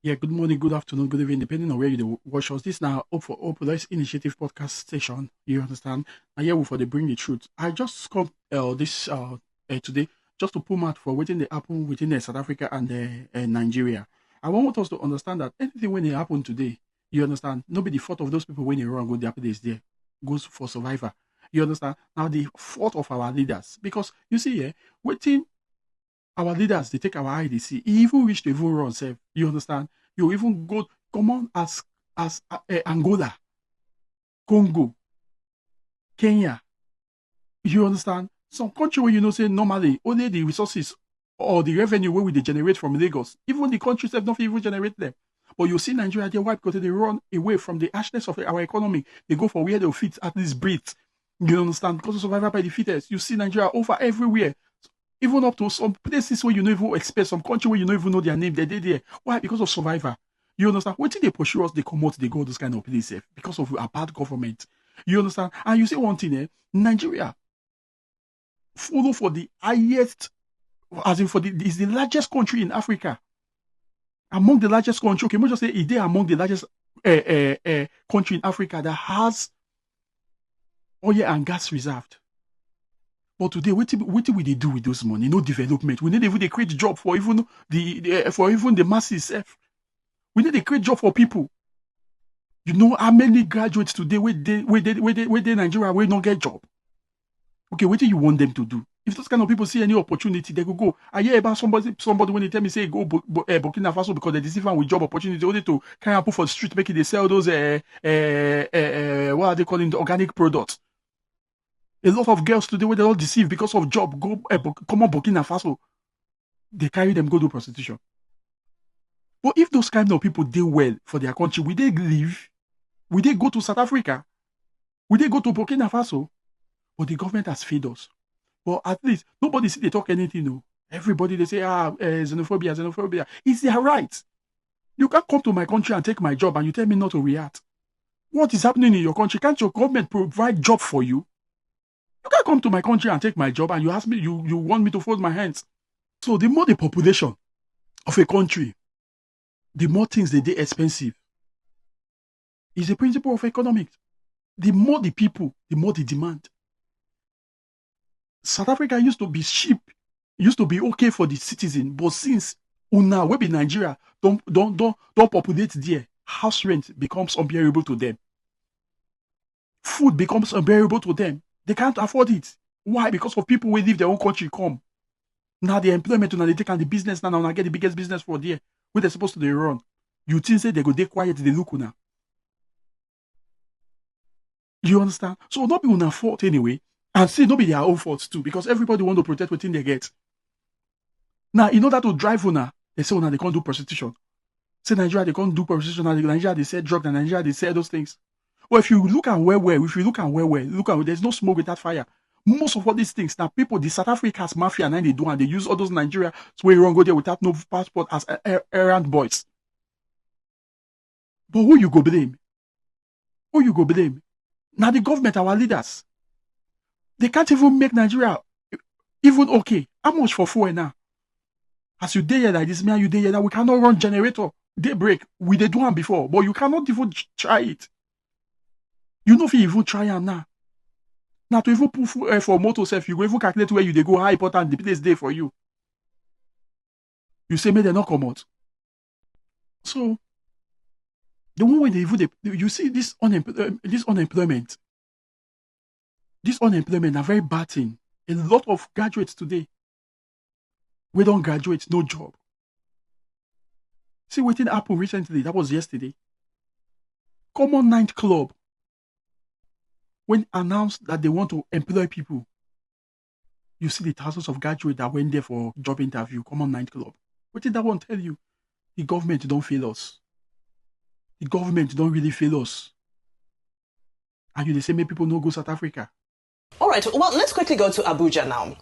Yeah, good morning, good afternoon, good evening, depending on where you watch us. This now Hope for this initiative podcast station. You understand? And here we for the bring the truth. I just come this today just to pull out for within the happen within South Africa and Nigeria. I want us to understand that anything when it happen today, you understand? Nobody fault of those people when they wrong go the happen is there goes for survivor. You understand? Now the fault of our leaders because you see here waiting our leaders they take our IDC. He even wish to even run self. You understand? You even go come on as Angola, Congo, Kenya. You understand? Some country where you know say normally only the resources or the revenue where we they generate from Lagos, even the countries have not even generate them. But you see Nigeria, they why because they run away from the ashness of our economy. They go for where they'll fit at least breathe. You understand? Because of survival by the fittest. You see Nigeria over everywhere. Even up to some places where you don't even expect, some country where you don't even know their name, they're there. Why? Because of survivor. You understand? When they pursue us, they come out, they go those kind of places because of a bad government. You understand? And you see one thing, Nigeria follow for the highest, as in for the is the largest country in Africa. Among the largest country, okay, we just say it among the largest country in Africa that has oil and gas reserved. But today, what do we do with those money? No development. We need even to create job for even the masses. We need to create job for people. You know how many graduates today where they Nigeria where don't get job. Okay, what do you want them to do? If those kind of people see any opportunity, they go. I hear about somebody when they tell me say go Burkina Faso because they deceive with job opportunity only to kind of put for the street making they sell those what are they calling the organic products. A lot of girls today where they're all deceived because of job, come on Burkina Faso. They carry them, go do prostitution. But if those kind of people do well for their country, will they leave? Will they go to South Africa? Will they go to Burkina Faso? But the government has failed us. But at least, nobody see they talk anything, no. Everybody, they say, xenophobia. It's their right. You can't come to my country and take my job and you tell me not to react. What is happening in your country? Can't your government provide job for you? You can't come to my country and take my job and you ask me, you want me to fold my hands. So the more the population of a country, the more things they expensive. It's the principle of economics. The more the people, the more the demand. South Africa used to be cheap, used to be okay for the citizen, but since Una, we be Nigeria, don't populate there, house rent becomes unbearable to them. Food becomes unbearable to them. They can't afford it. Why? Because of people who leave their own country come. Now the employment, now they take on the business now get the biggest business for there. Where they're supposed to they run. You think say they go they quiet, they look now. You understand? So not be una fault anyway. And see, not be their own fault too, because everybody want to protect within they get. Now, in order to drive una, they say una they can't do prostitution. Say Nigeria they can't do prostitution, and Nigeria they sell drugs, and Nigeria they sell those things. Well, if you look at where, there's no smoke without fire. Most of all these things, now people, the South Africa's mafia, and they do, and they use all those Nigeria where you go there without no passport as errand boys. But who you go blame? Who you go blame? Now the government, our leaders, they can't even make Nigeria even okay. How much for fuel now? As you day here like this, man, you day here now, we cannot run generator. They break. We did one before, but you cannot even try it. You know if you even try it now. Now to even put for motor self, you go even calculate where you they go, how important the place there for you. You say may they not come out. So the one when they even you see this unemployment. This unemployment a very bad thing. A lot of graduates today, we don't graduate, no job. See what did happen recently, that was yesterday. Common Night Club, when announced that they want to employ people, you see the thousands of graduates that went there for job interview, Common Night Club. What did that one tell you? The government don't fail us. The government don't really fail us. And you they say, make people no go South Africa. All right, well, let's quickly go to Abuja now.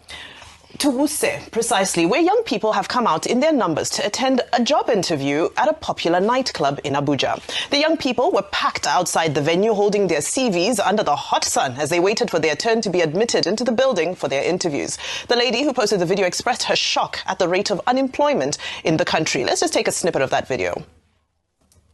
To Wuse, precisely, where young people have come out in their numbers to attend a job interview at a popular nightclub in Abuja. The young people were packed outside the venue holding their CVs under the hot sun as they waited for their turn to be admitted into the building for their interviews. The lady who posted the video expressed her shock at the rate of unemployment in the country. Let's just take a snippet of that video.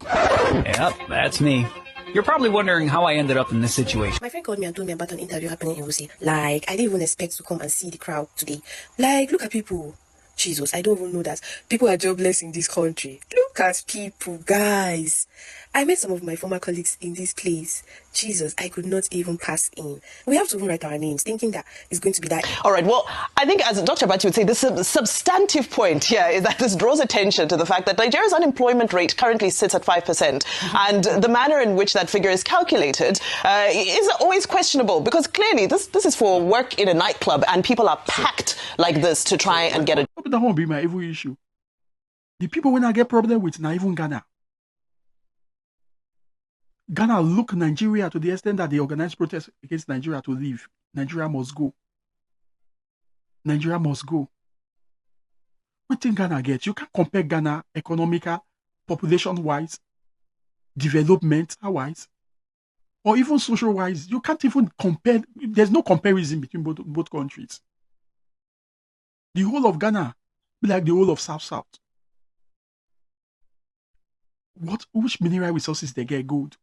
Yep, that's me. You're probably wondering how I ended up in this situation. My friend called me and told me about an interview happening in Wuse. Like, I didn't even expect to come and see the crowd today. Like, look at people. Jesus, I don't even know that people are jobless in this country. Look at people, guys. I met some of my former colleagues in this place. Jesus, I could not even pass in. We have to even write our names, thinking that it's going to be that. All right, well, I think as Dr. Abati would say, the substantive point here is that this draws attention to the fact that Nigeria's unemployment rate currently sits at 5%. And the manner in which that figure is calculated is always questionable, because clearly this is for work in a nightclub and people are packed like this to try and get a... That won't be my evil issue. The people when I get problem with, not even Ghana. Ghana look Nigeria to the extent that they organize protests against Nigeria to leave. Nigeria must go. Nigeria must go. What thing Ghana gets? You can't compare Ghana economical, population-wise, development-wise, or even social-wise. You can't even compare. There's no comparison between both countries. The whole of Ghana be like the whole of South. Which mineral resources they get? Gold.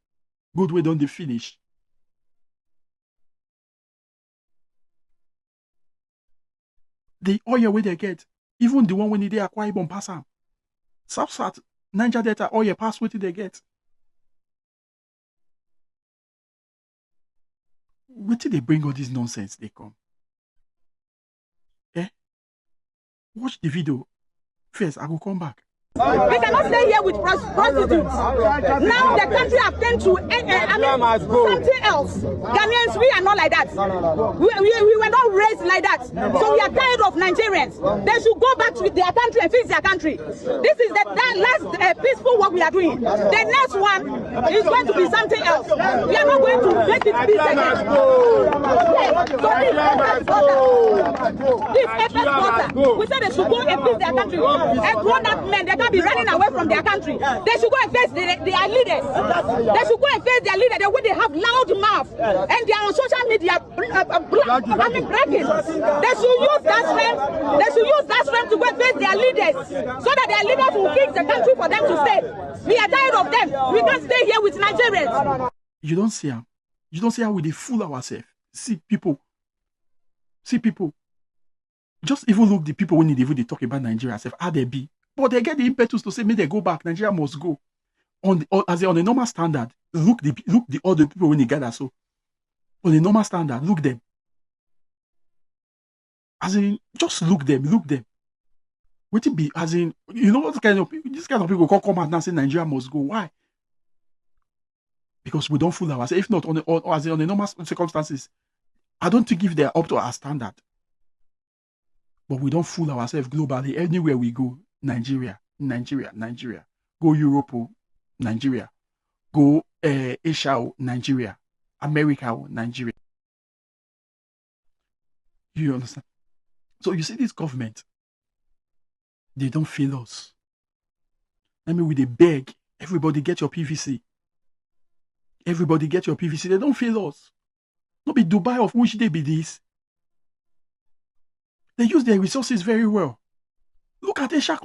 Gold way don't they finish? The oil where they get, even the one when they acquire Ibom pass am. South, Niger Delta oil pass what they get. Where till they bring all this nonsense they come? Watch the video. First, I will come back. We cannot stay here with prostitutes. Now the country have turned to something else. Ghanaians, we are not like that. We were not raised like that. So we are tired of Nigerians. They should go back to their country and fix their country. This is the last peaceful work we are doing. The next one is going to be something else. We are not going to make it peace again. This we said they should go and fix their country. And grown-up men, they can't be running away from their country. They should go and face their leaders. They should go and face their leaders. They have loud mouth and they are on social media bragging. They should use that strength. They should use that strength to go and face their leaders so that their leaders will fix the country for them to stay. We are tired of them. We can't stay here with Nigerians. You don't see how. You don't see how we fool ourselves. See people. Just even look the people when they talk about Nigeria, how they be. But they get the impetus to say, may they go back. Nigeria must go. On a normal standard, look the other people when they gather. So, on a normal standard, look them. As in, just look them. What it be? As in, you know what kind of people come out now say Nigeria must go. Why? Because we don't fool ourselves. If not, on a normal circumstances, I don't think if they're up to our standard. But we don't fool ourselves globally. Anywhere we go, Nigeria. Go Europe, Nigeria. Go Asia, Nigeria. America, Nigeria. You understand? So you see this government, they don't feel us. I mean, they beg, everybody get your PVC. Everybody get your PVC. They don't feel us. Not be Dubai of which they be this. They use their resources very well. Look at Asia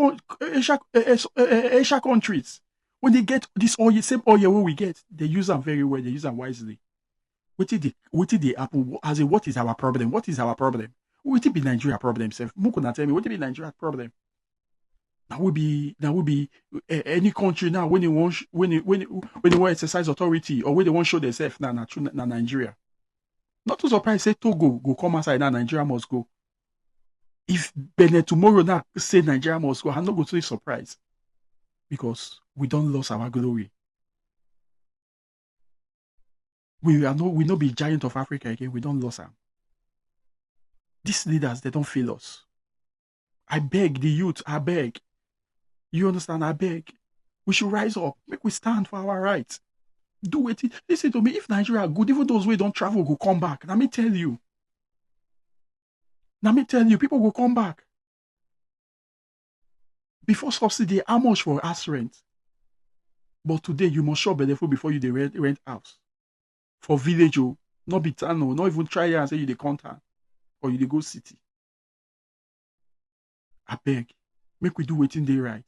countries. When they get this oil, same oil where we get, they use them very well. They use them wisely. What did they happen? As in, what is our problem? What is our problem? What it be Nigeria problem? Mukuna tell me, what it be Nigeria problem? Now will be any country now when they want exercise authority or when they want show themselves now Nigeria. Not too surprised say Togo go come outside now Nigeria must go. If Benin tomorrow now say Nigeria must go, I'm not going to be surprised. Because we don't lose our glory. We not be giant of Africa again. We don't lose them. These leaders, they don't feel us. I beg the youth, I beg. You understand? I beg. We should rise up. Make we stand for our rights. Do it. Listen to me. If Nigeria good, even those who don't travel will come back. Let me tell you. People will come back. Before subsidy, how much for house rent? But today, you must shop better before you rent house. For village, not be town, not even try and say you the contact. Or you the go city. I beg. Make we do waiting day right.